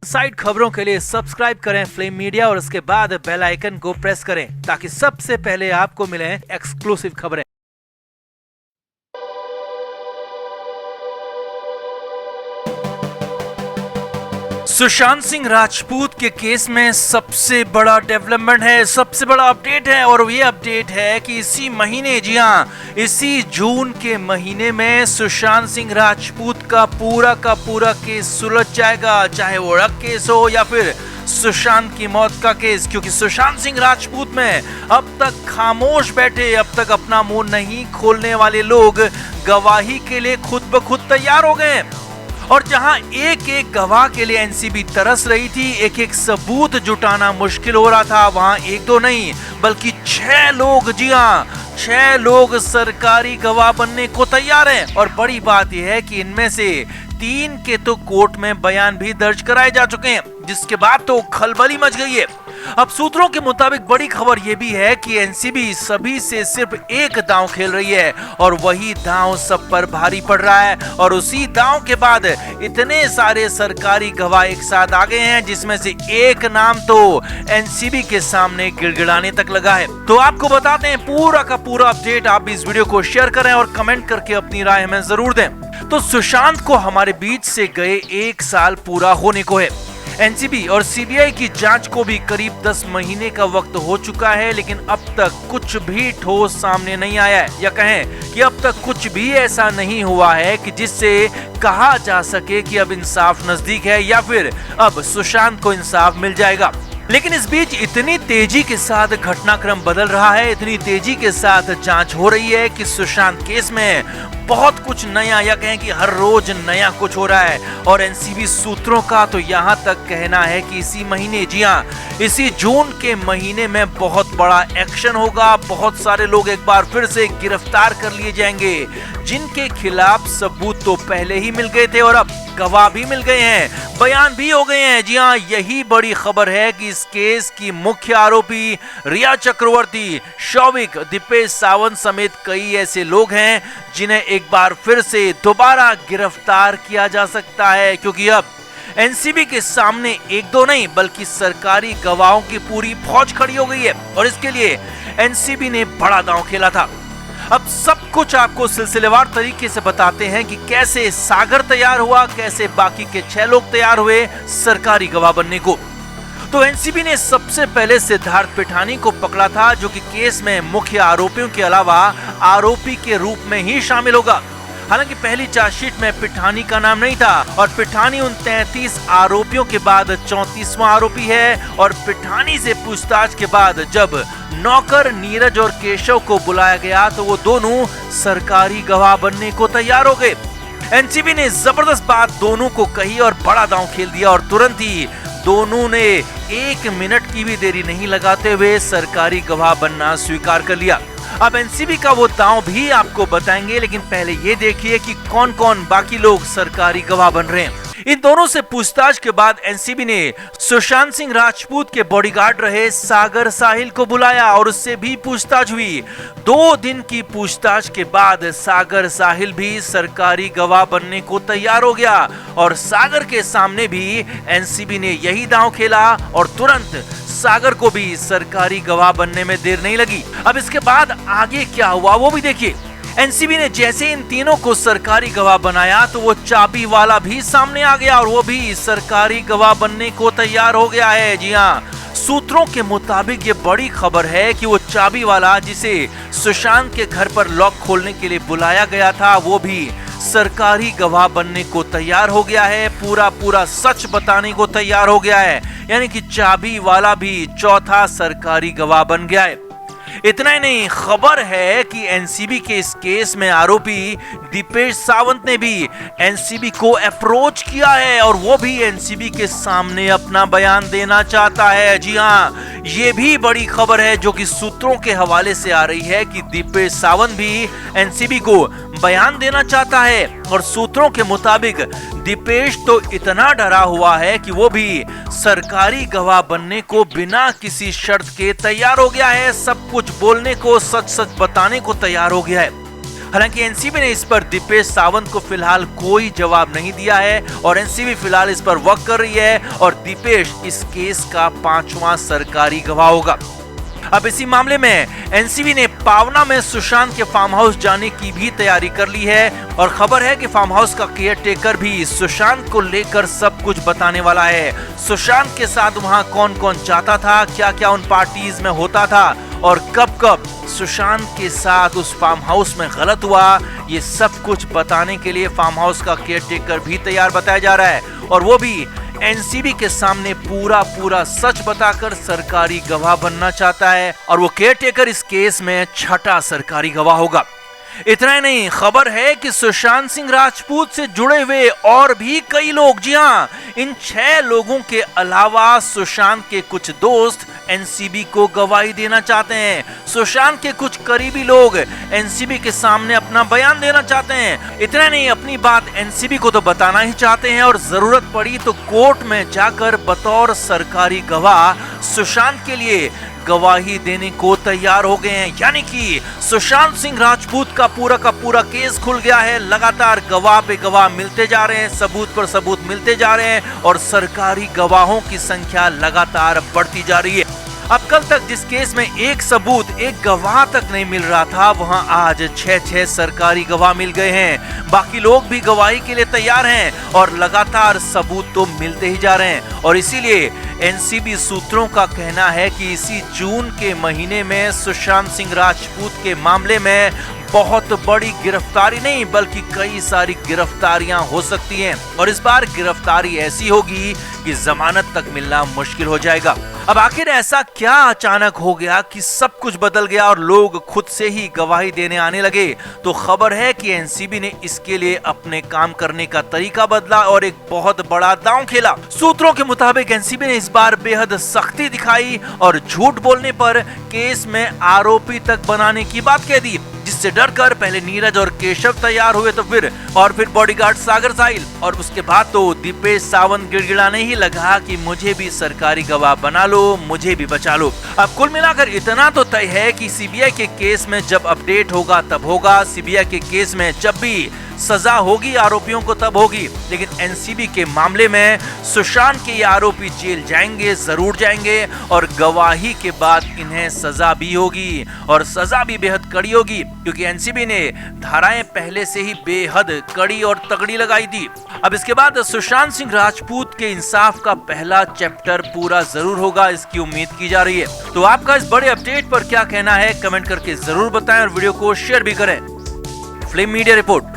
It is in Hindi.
साइड खबरों के लिए सब्सक्राइब करें फ्लेम मीडिया और उसके बाद बेल आइकन को प्रेस करें ताकि सबसे पहले आपको मिले एक्सक्लूसिव खबरें। सुशांत सिंह राजपूत के केस में सबसे बड़ा डेवलपमेंट है, सबसे बड़ा अपडेट है और ये अपडेट है कि इसी महीने, जी हाँ, इसी जून के महीने में सुशांत सिंह राजपूत का पूरा केस सुलझ जाएगा, चाहे वो ड्रग केस हो या फिर सुशांत की मौत का केस। क्योंकि सुशांत सिंह राजपूत में अब तक खामोश बैठे, अब तक अपना मुंह नहीं खोलने वाले लोग गवाही के लिए खुद ब खुद तैयार हो गए। और जहां एक एक गवाह के लिए एनसीबी तरस रही थी, एक एक सबूत जुटाना मुश्किल हो रहा था, वहां एक दो नहीं बल्कि 6 लोग, जी हां 6 लोग सरकारी गवाह बनने को तैयार हैं। और बड़ी बात यह है कि इनमें से 3 के तो कोर्ट में बयान भी दर्ज कराए जा चुके हैं, जिसके बाद तो खलबली मच गई है। अब सूत्रों के मुताबिक बड़ी खबर यह भी है कि एनसीबी सभी से सिर्फ एक दांव खेल रही है और वही दांव सब पर भारी पड़ रहा है। और उसी दांव के बाद इतने सारे सरकारी गवाह एक साथ आ गए हैं, जिसमें से एक नाम तो एनसीबी के सामने गिड़गिड़ाने तक लगा है। तो आपको बताते हैं पूरा का पूरा अपडेट। आप इस वीडियो को शेयर करें और कमेंट करके अपनी राय हमें जरूर दें। तो सुशांत को हमारे बीच से गए 1 साल पूरा होने को है। एनसीबी और सीबीआई की जांच को भी करीब 10 महीने का वक्त हो चुका है, लेकिन अब तक कुछ भी ठोस सामने नहीं आया है, या कहें कि अब तक कुछ भी ऐसा नहीं हुआ है कि जिससे कहा जा सके कि अब इंसाफ नजदीक है या फिर अब सुशांत को इंसाफ मिल जाएगा। लेकिन इस बीच इतनी तेजी के साथ घटनाक्रम बदल रहा है, इतनी तेजी के साथ जांच हो रही है कि सुशांत केस में बहुत कुछ नया, या कहें कि हर रोज नया कुछ हो रहा है। और एनसीबी सूत्रों का तो यहाँ तक कहना है कि इसी महीने, जी हाँ, इसी जून के महीने में बहुत बड़ा एक्शन होगा। बहुत सारे लोग एक बार फिर से गिरफ्तार कर लिए जाएंगे, जिनके खिलाफ सबूत तो पहले ही मिल गए थे और अब गवाह भी मिल गए हैं, बयान भी हो गए हैं। जी हाँ, यही बड़ी खबर है कि इस केस की मुख्य आरोपी रिया चक्रवर्ती, शौविक, दीपेश सावंत समेत कई ऐसे लोग हैं जिन्हें एक बार फिर से दोबारा गिरफ्तार किया जा सकता है। क्योंकि अब एनसीबी के सामने एक दो नहीं बल्कि सरकारी गवाहों की पूरी फौज खड़ी हो गई है और इसके लिए एनसीबी ने बड़ा दांव खेला था। अब सब कुछ आपको सिलसिलेवार तरीके से बताते हैं कि कैसे सागर तैयार हुआ, कैसे बाकी के 6 लोग तैयार हुए सरकारी गवाह बनने को। तो एनसीबी ने सबसे पहले सिद्धार्थ पिठानी को पकड़ा था, जो कि केस में मुख्य आरोपियों के अलावा आरोपी के रूप में ही शामिल होगा। हालांकि पहली चार्जशीट में पिठानी का नाम नहीं था और पिठानी उन 33 आरोपियों के बाद 34वां आरोपी है। और पिठानी से पूछताछ के बाद जब नौकर नीरज और केशव को बुलाया गया तो वो दोनों सरकारी गवाह बनने को तैयार हो गए। एनसीबी ने जबरदस्त बात दोनों को कही और बड़ा दांव खेल दिया और तुरंत ही दोनों ने 1 मिनट की भी देरी नहीं लगाते हुए सरकारी गवाह बनना स्वीकार कर लिया। अब एनसीबी का वो दांव भी आपको बताएंगे, लेकिन पहले ये देखिए कि कौन कौन बाकी लोग सरकारी गवाह बन रहे हैं। इन दोनों से पूछताछ के बाद एनसीबी ने सुशांत सिंह राजपूत के बॉडीगार्ड रहे सागर साहिल को बुलाया और उससे भी पूछताछ हुई। 2 दिन की पूछताछ के बाद सागर साहिल भी सरकारी गवाह बनने को तैयार हो गया और सागर के सामने भी एनसीबी ने यही दांव खेला और तुरंत सागर को भी सरकारी गवाह बनने में देर नहीं लगी। अब इसके बाद आगे क्या हुआ वो भी देखिए। एनसीबी ने जैसे इन तीनों को सरकारी गवाह बनाया तो वो चाबी वाला भी सामने आ गया और वो भी सरकारी गवाह बनने को तैयार हो गया है। जी हाँ, सूत्रों के मुताबिक ये बड़ी खबर है कि वो चाबी वाला जिसे सुशांत के घर पर लॉक खोलने के लिए बुलाया गया था, वो भी सरकारी गवाह बनने को तैयार हो गया है, पूरा सच बताने को तैयार हो गया है। यानी कि चाबी वाला भी चौथा सरकारी गवाह बन गया है। इतना ही नहीं, खबर है कि एनसीबी के इस केस में आरोपी दीपेश सावंत ने भी एनसीबी को अप्रोच किया है और वो भी एनसीबी के सामने अपना बयान देना चाहता है। जी हाँ, ये भी बड़ी खबर है जो कि सूत्रों के हवाले से आ रही है कि दीपेश सावंत भी एनसीबी को बयान देना चाहता है। और सूत्रों के मुताबिक दीपेश तो इतना डरा हुआ है कि वो भी सरकारी गवाह बनने को बिना किसी शर्त के तैयार हो गया है, सब कुछ बोलने को, सच सच बताने को तैयार हो गया है। हालांकि एनसीबी ने इस पर दीपेश सावंत को फिलहाल कोई जवाब नहीं दिया है और एनसीबी फिलहाल इस पर वर्क कर रही है और दीपेश इस केस का 5वां सरकारी गवाह होगा। अब इसी मामले में एनसीबी ने पावना में सुशांत के फार्म हाउस जाने की भी तैयारी कर ली है और खबर है कि फार्म हाउस का केयर टेकर भी सुशांत को लेकर सब कुछ बताने वाला है। सुशांत के साथ वहां कौन कौन जाता था, क्या क्या उन पार्टीज में होता था और कब कब सुशांत के साथ उस फार्म हाउस में गलत हुआ, ये सब कुछ बताने के लिए फार्म हाउस का केयर टेकर भी तैयार बताया जा रहा है और वो भी एनसीबी के सामने पूरा सच बताकर सरकारी गवाह बनना चाहता है और वो केयर टेकर इस केस में 6ठा सरकारी गवाह होगा। इतना ही नहीं, खबर है कि सुशांत सिंह राजपूत से जुड़े हुए और भी कई लोग, जी हाँ, इन 6 लोगों के अलावा सुशांत के कुछ दोस्त एनसीबी को गवाही देना चाहते हैं। सुशांत के कुछ करीबी लोग एनसीबी के सामने अपना बयान देना चाहते हैं। इतना नहीं, अपनी बात एनसीबी को तो बताना ही चाहते हैं और जरूरत पड़ी तो कोर्ट में जाकर बतौर सरकारी गवाह सुशांत के लिए गवाही देने को तैयार हो गए हैं। यानी कि सुशांत सिंह राजपूत का पूरा केस खुल गया है। लगातार गवाह पे गवाह मिलते जा रहे हैं, सबूत पर सबूत मिलते जा रहे हैं और सरकारी गवाहों की संख्या लगातार बढ़ती जा रही है। अब कल तक जिस केस में एक सबूत, एक गवाह तक नहीं मिल रहा था, वहां आज 6 सरकारी गवाह मिल गए हैं। बाकी लोग भी गवाही के लिए तैयार हैं और लगातार सबूत तो मिलते ही जा रहे हैं और इसीलिए एनसीबी सूत्रों का कहना है कि इसी जून के महीने में सुशांत सिंह राजपूत के मामले में बहुत बड़ी गिरफ्तारी नहीं बल्कि कई सारी गिरफ्तारियां हो सकती हैं और इस बार गिरफ्तारी ऐसी होगी कि जमानत तक मिलना मुश्किल हो जाएगा। अब आखिर ऐसा क्या अचानक हो गया कि सब कुछ बदल गया और लोग खुद से ही गवाही देने आने लगे? तो खबर है कि एनसीबी ने इसके लिए अपने काम करने का तरीका बदला और एक बहुत बड़ा दांव खेला। सूत्रों के मुताबिक एनसीबी ने इस बार बेहद सख्ती दिखाई और झूठ बोलने पर केस में आरोपी तक बनाने की बात कह दी, जिससे डरकर पहले नीरज और केशव तैयार हुए तो फिर बॉडीगार्ड सागर साहिल और उसके बाद तो दीपेश सावंत गिड़गिड़ाने ही लगा कि मुझे भी सरकारी गवाह बना लो, मुझे भी बचा लो। अब कुल मिलाकर इतना तो तय है कि सीबीआई के केस में जब अपडेट होगा तब होगा, सीबीआई के केस में जब भी सजा होगी आरोपियों को तब होगी, लेकिन एनसीबी के मामले में सुशांत के ये आरोपी जेल जाएंगे, जरूर जाएंगे और गवाही के बाद इन्हें सजा भी होगी और सजा भी बेहद कड़ी होगी क्योंकि एनसीबी ने धाराएं पहले से ही बेहद कड़ी और तगड़ी लगाई थी। अब इसके बाद सुशांत सिंह राजपूत के इंसाफ का पहला चैप्टर पूरा जरूर होगा, इसकी उम्मीद की जा रही है। तो आपका इस बड़े अपडेट पर क्या कहना है, कमेंट करके जरूर बताएं और वीडियो को शेयर भी करें। Flame media report.